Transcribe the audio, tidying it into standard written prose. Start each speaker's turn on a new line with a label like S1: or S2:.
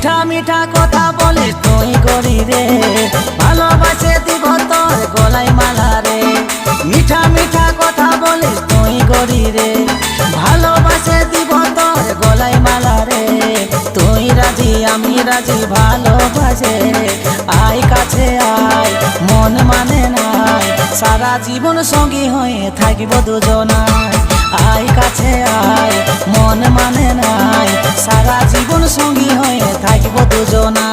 S1: মিঠা মিঠা কথা বলিস তুই গরি রে, ভালোবাসে দিব তোর গলায় মালা রে। মিঠা মিঠা কথা বলিস তুই গরি রে, ভালোবাসে দিব তোর গলায় মালা রে। তুই রাজি আমি রাজি ভালোবাসে, আয় কাছে আয় মন মানে নাই, সারা জীবন সঙ্গী হয়ে থাকিব দুজনায়। আয় কাছে আয় মন মানে নাই, সারা জীবন সঙ্গী হয়ে থাকিব দুজনায়।